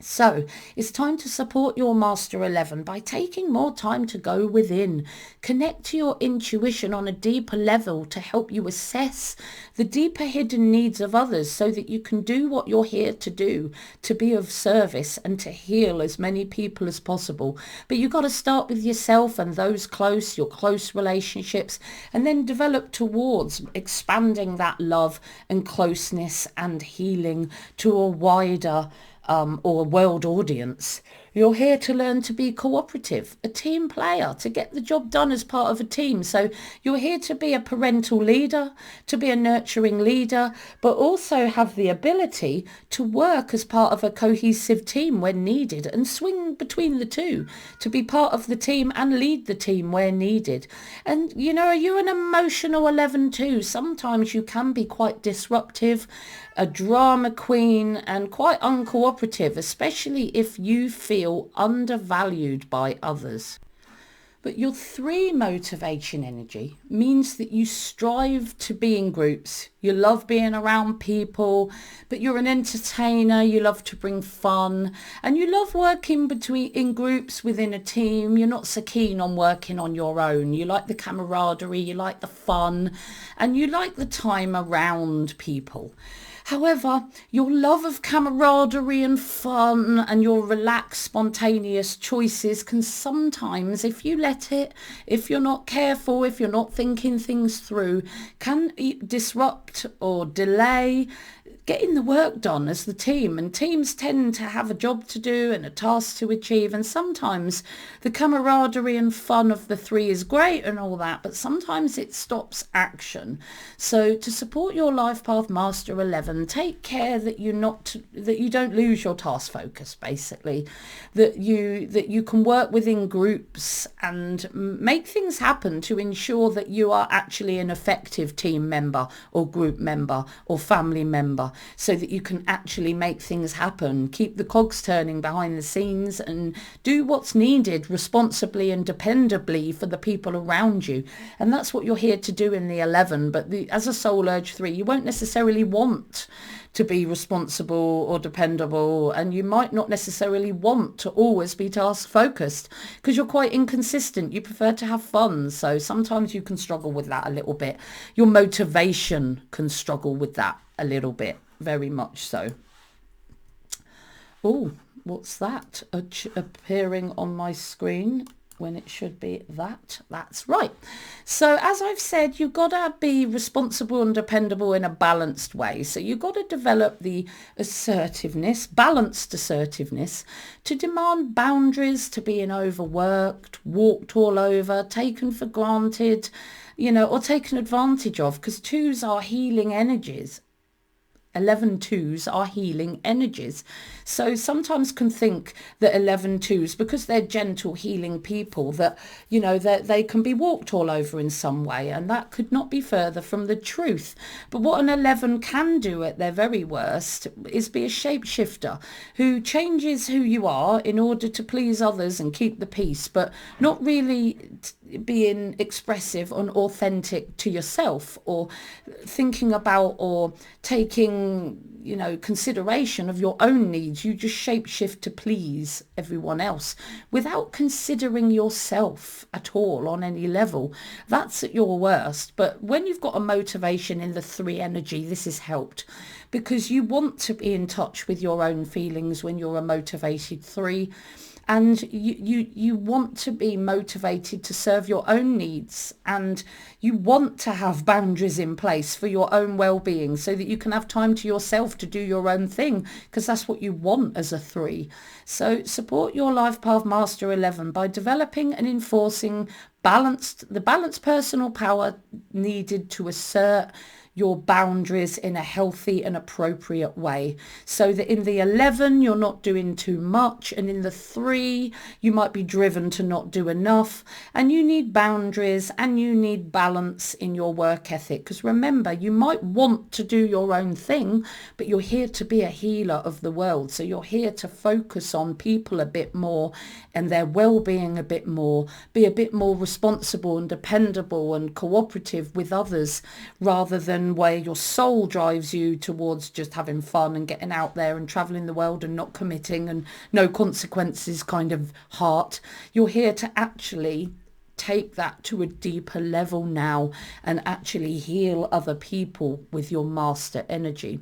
So it's time to support your Master 11 by taking more time to go within. Connect to your intuition on a deeper level to help you assess the deeper hidden needs of others, so that you can do what you're here to do, to be of service and to heal as many people as possible. But you've got to start with yourself and those close, your close relationships, and then develop towards expanding that love and closeness and healing to a wider or a world audience. You're here to learn to be cooperative, a team player, to get the job done as part of a team. So you're here to be a parental leader, to be a nurturing leader, but also have the ability to work as part of a cohesive team when needed and swing between the two, to be part of the team and lead the team where needed. And, you're an emotional 11 too. Sometimes you can be quite disruptive, a drama queen, and quite uncooperative, especially if you feel undervalued by others. But your 3 motivation energy means that you strive to be in groups. You love being around people, but you're an entertainer. You love to bring fun, and you love working in groups within a team. You're not so keen on working on your own. You like the camaraderie, you like the fun, and you like the time around people. However, your love of camaraderie and fun and your relaxed, spontaneous choices can sometimes, if you let it, if you're not careful, if you're not thinking things through, can disrupt or delay getting the work done as the team. And teams tend to have a job to do and a task to achieve, and sometimes the camaraderie and fun of the 3 is great and all that, but sometimes it stops action. So to support your life path master 11, take care that you don't lose your task focus, basically, that you can work within groups and make things happen to ensure that you are actually an effective team member or group member or family member, so that you can actually make things happen, keep the cogs turning behind the scenes, and do what's needed responsibly and dependably for the people around you. And that's what you're here to do in the 11. But as a soul urge 3, you won't necessarily want to be responsible or dependable, and you might not necessarily want to always be task focused because you're quite inconsistent. You prefer to have fun, so sometimes you can struggle with that a little bit. Your motivation can struggle with that a little bit, very much so. Oh, what's that appearing on my screen when it should be that? That's right. So as I've said, you've got to be responsible and dependable in a balanced way. So you've got to develop the assertiveness, balanced assertiveness, to demand boundaries, to being overworked, walked all over, taken for granted, or taken advantage of, because 2s are healing energies. 11 2s are healing energies. So sometimes can think that 11 2s, because they're gentle healing people, that that they can be walked all over in some way, and that could not be further from the truth. But what an 11 can do at their very worst is be a shapeshifter who changes who you are in order to please others and keep the peace, but not really being expressive and authentic to yourself, or thinking about or taking consideration of your own needs. You just shapeshift to please everyone else without considering yourself at all on any level. That's at your worst. But when you've got a motivation in the 3 energy, this has helped, because you want to be in touch with your own feelings when you're a motivated 3. And you want to be motivated to serve your own needs, and you want to have boundaries in place for your own well-being, so that you can have time to yourself to do your own thing, because that's what you want as a 3. So support your life path master 11 by developing and enforcing the balanced personal power needed to assert your boundaries in a healthy and appropriate way, so that in the 11 you're not doing too much, and in the 3 you might be driven to not do enough, and you need boundaries and you need balance in your work ethic. Because remember, you might want to do your own thing, but you're here to be a healer of the world, so you're here to focus on people a bit more and their well-being a bit more, be a bit more responsible and dependable and cooperative with others, rather than where your soul drives you towards just having fun and getting out there and traveling the world and not committing and no consequences kind of heart. You're here to actually take that to a deeper level now and actually heal other people with your master energy.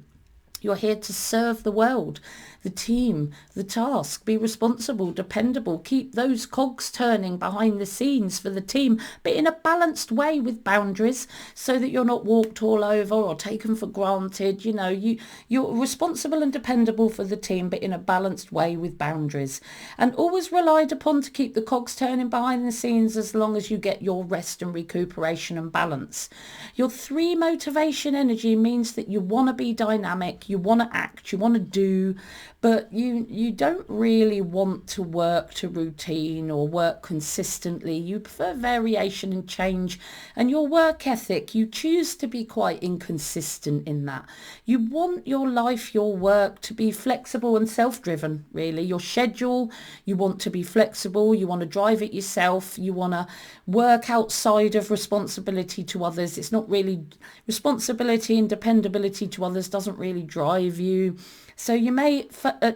You're here to serve the world, the team, the task, be responsible, dependable, keep those cogs turning behind the scenes for the team, but in a balanced way with boundaries, so that you're not walked all over or taken for granted. You're responsible and dependable for the team, but in a balanced way with boundaries, and always relied upon to keep the cogs turning behind the scenes as long as you get your rest and recuperation and balance. Your 3 motivation energy means that you want to be dynamic, you want to act, you want to do, but you don't really want to work to routine or work consistently. You prefer variation and change, and your work ethic, you choose to be quite inconsistent in that. You want your life, your work to be flexible and self-driven, really. Your schedule, you want to be flexible, you want to drive it yourself, you want to work outside of responsibility to others. It's not really responsibility and dependability to others doesn't really drive you. So you may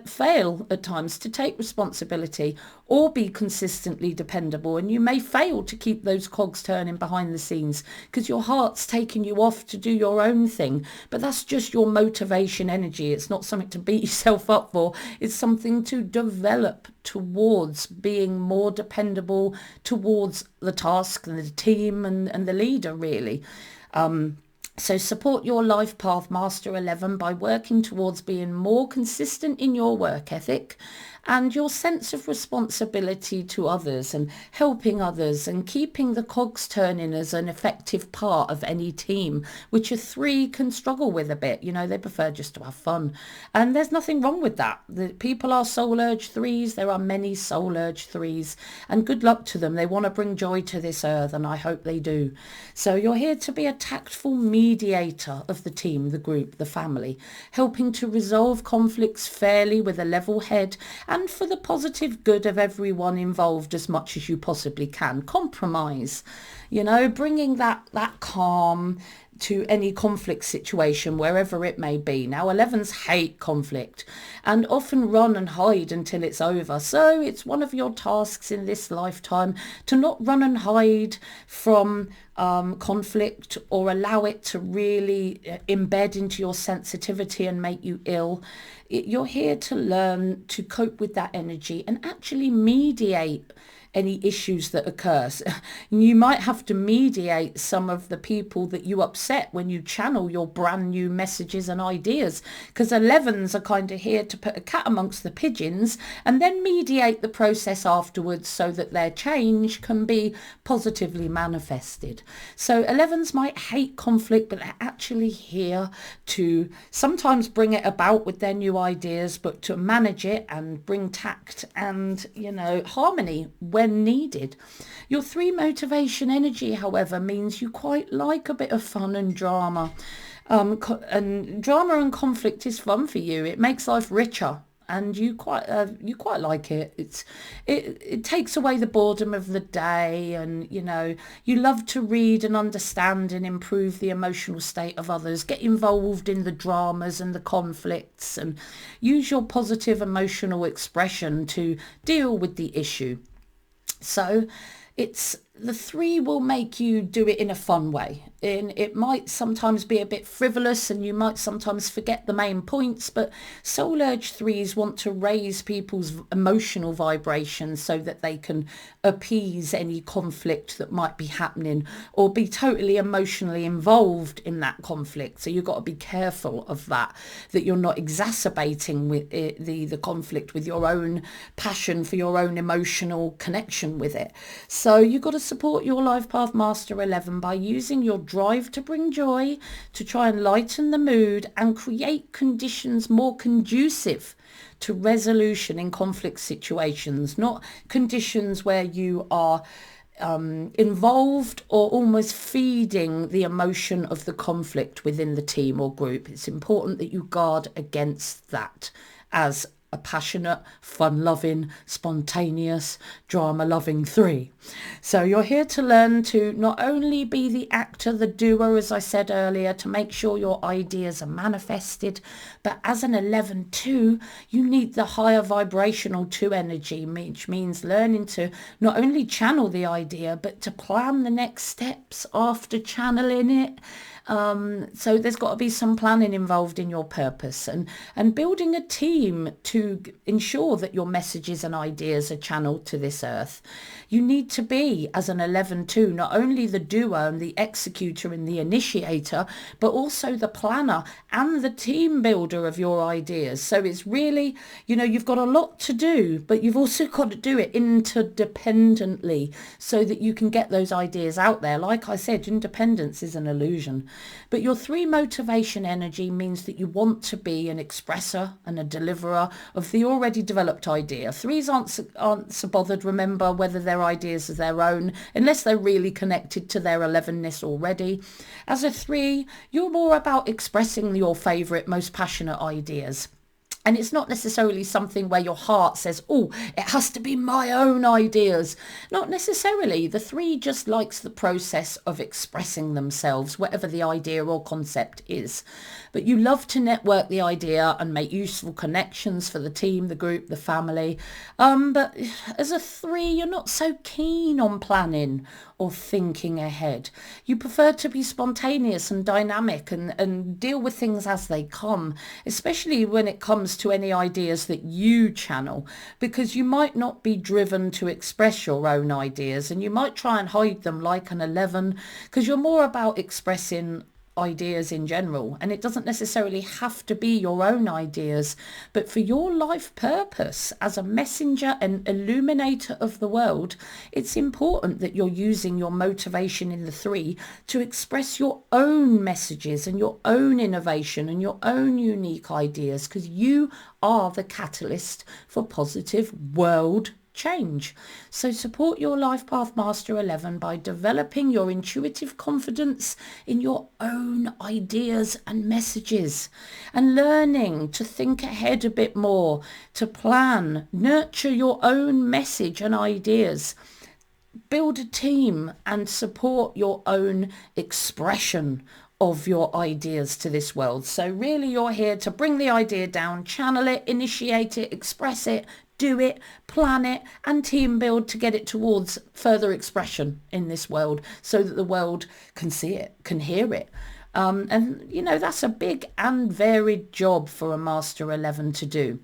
fail at times to take responsibility or be consistently dependable, and you may fail to keep those cogs turning behind the scenes because your heart's taking you off to do your own thing. But that's just your motivation energy. It's not something to beat yourself up for. It's something to develop towards being more dependable towards the task and the team and the leader, really. So support your life path, Master 11, by working towards being more consistent in your work ethic and your sense of responsibility to others and helping others and keeping the cogs turning as an effective part of any team, which a 3 can struggle with a bit. They prefer just to have fun. And there's nothing wrong with that. The people are soul urge 3s. There are many soul urge 3s, and good luck to them. They want to bring joy to this earth, and I hope they do. So you're here to be a tactful mediator of the team, the group, the family, helping to resolve conflicts fairly with a level head and for the positive good of everyone involved as much as you possibly can. Compromise, bringing that calm to any conflict situation, wherever it may be. Now, 11s hate conflict and often run and hide until it's over. So it's one of your tasks in this lifetime to not run and hide from conflict or allow it to really embed into your sensitivity and make you ill. You're here to learn to cope with that energy and actually mediate any issues that occur. You might have to mediate some of the people that you upset when you channel your brand new messages and ideas, because 11s are kind of here to put a cat amongst the pigeons and then mediate the process afterwards so that their change can be positively manifested. So 11s might hate conflict, but they're actually here to sometimes bring it about with their new ideas, but to manage it and bring tact and, harmony when needed. Your 3 motivation energy, however, means you quite like a bit of fun and drama. And drama and conflict is fun for you. It makes life richer. And you quite like it. It takes away the boredom of the day, and you love to read and understand and improve the emotional state of others. Get involved in the dramas and the conflicts, and use your positive emotional expression to deal with the issue. So the 3 will make you do it in a fun way. And it might sometimes be a bit frivolous and you might sometimes forget the main points, but soul urge 3s want to raise people's emotional vibrations so that they can appease any conflict that might be happening or be totally emotionally involved in that conflict. So you've got to be careful of that you're not exacerbating with the conflict with your own passion for your own emotional connection with it. So you've got to support your life path, Master 11, by using your drive to bring joy, to try and lighten the mood and create conditions more conducive to resolution in conflict situations, not conditions where you are involved or almost feeding the emotion of the conflict within the team or group. It's important that you guard against that as a passionate, fun-loving, spontaneous, drama-loving 3. So you're here to learn to not only be the actor, the doer, as I said earlier, to make sure your ideas are manifested, but as an 11 too, you need the higher vibrational 2 energy, which means learning to not only channel the idea, but to plan the next steps after channeling it. So there's got to be some planning involved in your purpose and building a team to ensure that your messages and ideas are channeled to this earth. You need to be, as an 11 too, not only the doer and the executor and the initiator, but also the planner and the team builder of your ideas. So it's really, you've got a lot to do, but you've also got to do it interdependently so that you can get those ideas out there. Like I said, independence is an illusion. But your 3 motivation energy means that you want to be an expresser and a deliverer of the already developed idea. 3s aren't so bothered, remember, whether their ideas are their own, unless they're really connected to their 11ness already. As a 3, you're more about expressing your favourite, most passionate ideas. And it's not necessarily something where your heart says, oh, it has to be my own ideas. Not necessarily. The 3 just likes the process of expressing themselves, whatever the idea or concept is. But you love to network the idea and make useful connections for the team, the group, the family. But as a 3, you're not so keen on planning or thinking ahead. You prefer to be spontaneous and dynamic and deal with things as they come, especially when it comes to any ideas that you channel, because you might not be driven to express your own ideas, and you might try and hide them like an 11, because you're more about expressing ideas in general, and it doesn't necessarily have to be your own ideas, but for your life purpose as a messenger and illuminator of the world, it's important that you're using your motivation in the 3 to express your own messages and your own innovation and your own unique ideas, because you are the catalyst for positive world change. So support your Life Path Master 11 by developing your intuitive confidence in your own ideas and messages, and learning to think ahead a bit more, to plan, nurture your own message and ideas, build a team and support your own expression of your ideas to this world. So really you're here to bring the idea down, channel it, initiate it, express it, do it, plan it, and team build to get it towards further expression in this world so that the world can see it, can hear it. And, you know, that's a big and varied job for a Master 11 to do.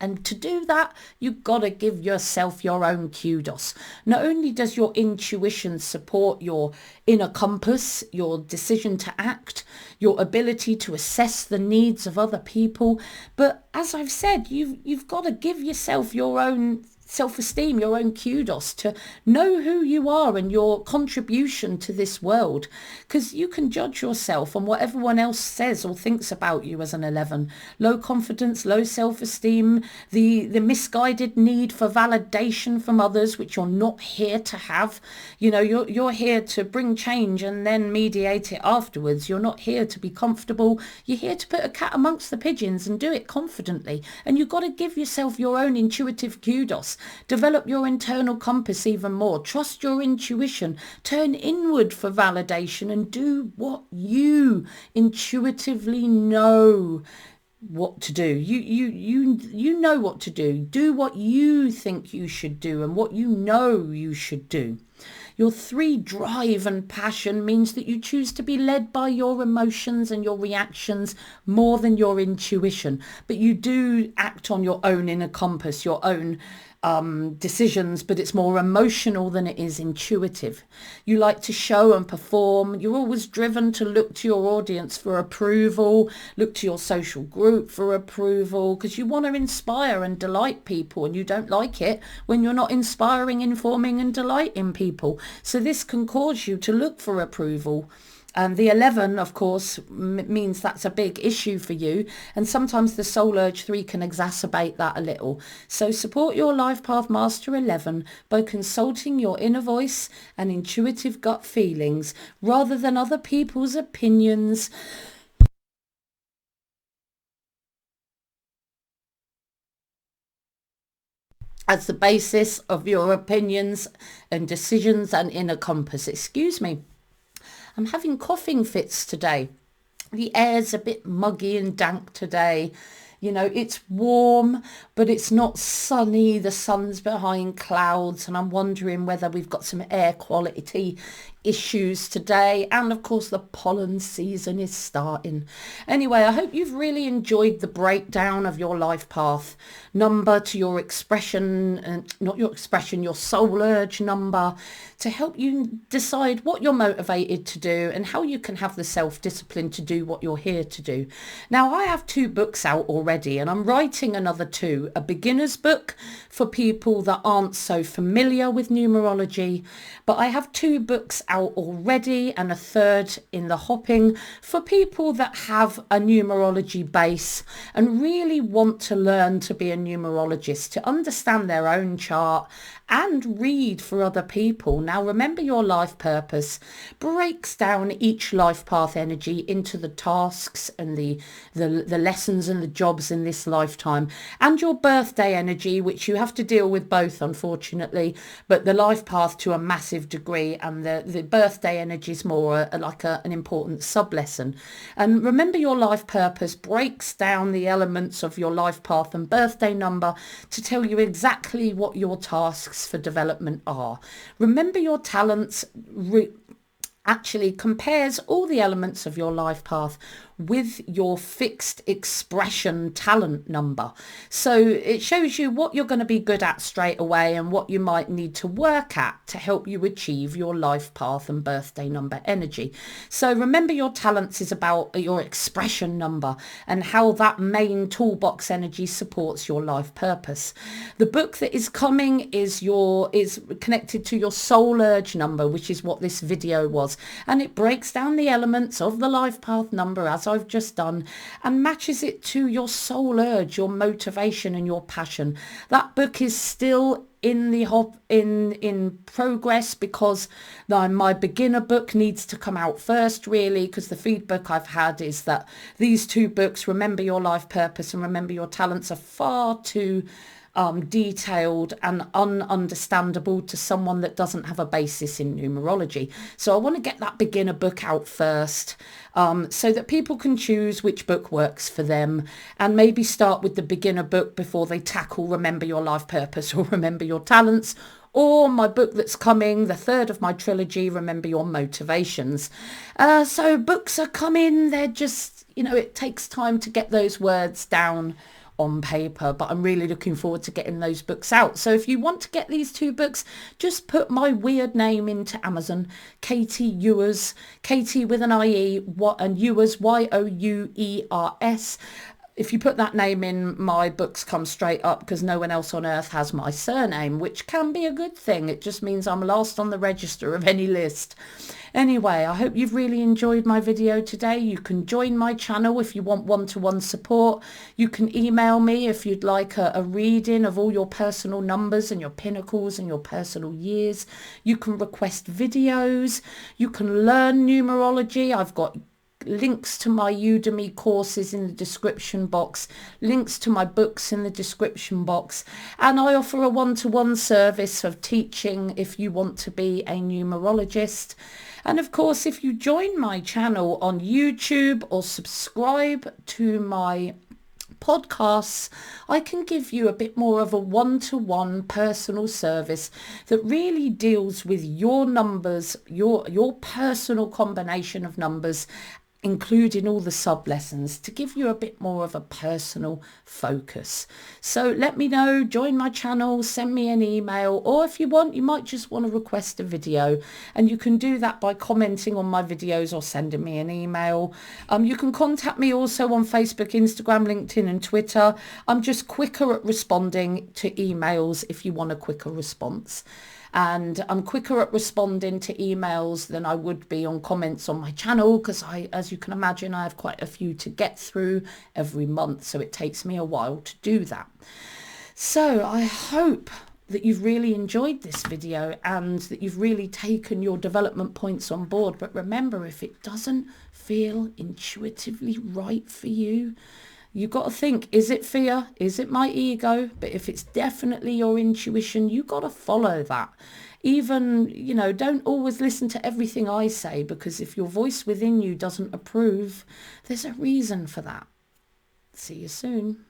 And to do that, you've got to give yourself your own kudos. Not only does your intuition support your inner compass, your decision to act, your ability to assess the needs of other people, but as I've said, you've got to give yourself your own self-esteem, your own kudos, to know who you are and your contribution to this world, because you can judge yourself on what everyone else says or thinks about you as an 11. Low confidence, low self-esteem, the misguided need for validation from others, which you're not here to have. You know, you're here to bring change and then mediate it afterwards. You're not here to be comfortable. You're here to put a cat amongst the pigeons and do it confidently. And you've got to give yourself your own intuitive kudos. Develop your internal compass even more. Trust your intuition. Turn inward for validation and do what you intuitively know what to do. You know what to do. Do what you think you should do and what you know you should do. Your 3 drive and passion means that you choose to be led by your emotions and your reactions more than your intuition. But you do act on your own inner compass, your own decisions, but it's more emotional than it is intuitive. You like to show and perform. You're always driven to look to your audience for approval, look to your social group for approval, because you want to inspire and delight people, and you don't like it when you're not inspiring, informing and delighting people. So this can cause you to look for approval. The 11, of course, means that's a big issue for you. And sometimes the Soul Urge 3 can exacerbate that a little. So support your Life Path Master 11 by consulting your inner voice and intuitive gut feelings rather than other people's opinions. As the basis of your opinions and decisions and inner compass. Excuse me. I'm having coughing fits today. The air's a bit muggy and dank today. You know, it's warm, but it's not sunny. The sun's behind clouds, and I'm wondering whether we've got some air quality issues today. And of course, the pollen season is starting. Anyway, I hope you've really enjoyed the breakdown of your life path number to your expression, not your expression, your soul urge number, to help you decide what you're motivated to do and how you can have the self-discipline to do what you're here to do. Now, I have 2 books out already, and I'm writing another 2, a beginner's book for people that aren't so familiar with numerology, but I have 2 books out already and a third in the hopping for people that have a numerology base and really want to learn to be a numerologist, to understand their own chart and read for other people. Now, remember, your life purpose breaks down each life path energy into the tasks and the lessons and the jobs in this lifetime, and your birthday energy, which you have to deal with both, unfortunately, but the life path to a massive degree, and the birthday energy is more an important sub lesson. And remember, your life purpose breaks down the elements of your life path and birthday number to tell you exactly what your tasks for development are. Remember, your talents actually compares all the elements of your life path with your fixed expression talent number. So it shows you what you're going to be good at straight away and what you might need to work at to help you achieve your life path and birthday number energy. So remember, your talents is about your expression number and how that main toolbox energy supports your life purpose. The book that is coming is connected to your soul urge number, which is what this video was, and it breaks down the elements of the life path number as I've just done and matches it to your soul urge, your motivation and your passion. That book is still in progress because my beginner book needs to come out first, really, because the feedback I've had is that these two books, Remember Your Life Purpose and Remember Your Talents, are far too detailed and ununderstandable to someone that doesn't have a basis in numerology. So I want to get that beginner book out first, so that people can choose which book works for them, and maybe start with the beginner book before they tackle Remember Your Life Purpose or Remember Your Talents, or my book that's coming, the third of my trilogy, Remember Your Motivations. So books are coming. They're just, it takes time to get those words down on paper, but I'm really looking forward to getting those books out. So if you want to get these two books, just put my weird name into Amazon, Katie Ewers, Katie with an IE, and Ewers, YOUERS. If you put that name in, my books come straight up because no one else on earth has my surname, which can be a good thing. It just means I'm last on the register of any list. Anyway, I hope you've really enjoyed my video today. You can join my channel if you want one-to-one support. You can email me if you'd like a reading of all your personal numbers and your pinnacles and your personal years. You can request videos. You can learn numerology. I've got links to my Udemy courses in the description box, links to my books in the description box, and I offer a one-to-one service of teaching if you want to be a numerologist. And of course, if you join my channel on YouTube or subscribe to my podcasts, I can give you a bit more of a one-to-one personal service that really deals with your numbers, your personal combination of numbers, including all the sub lessons, to give you a bit more of a personal focus. So let me know, join my channel, send me an email, or if you want, you might just want to request a video, and you can do that by commenting on my videos or sending me an email. You can contact me also on Facebook, Instagram, LinkedIn and Twitter. I'm just quicker at responding to emails if you want a quicker response. And I'm quicker at responding to emails than I would be on comments on my channel because as you can imagine, I have quite a few to get through every month. So it takes me a while to do that. So I hope that you've really enjoyed this video and that you've really taken your development points on board. But remember, if it doesn't feel intuitively right for you, you've got to think, is it fear? Is it my ego? But if it's definitely your intuition, you've got to follow that. Even, don't always listen to everything I say, because if your voice within you doesn't approve, there's a reason for that. See you soon.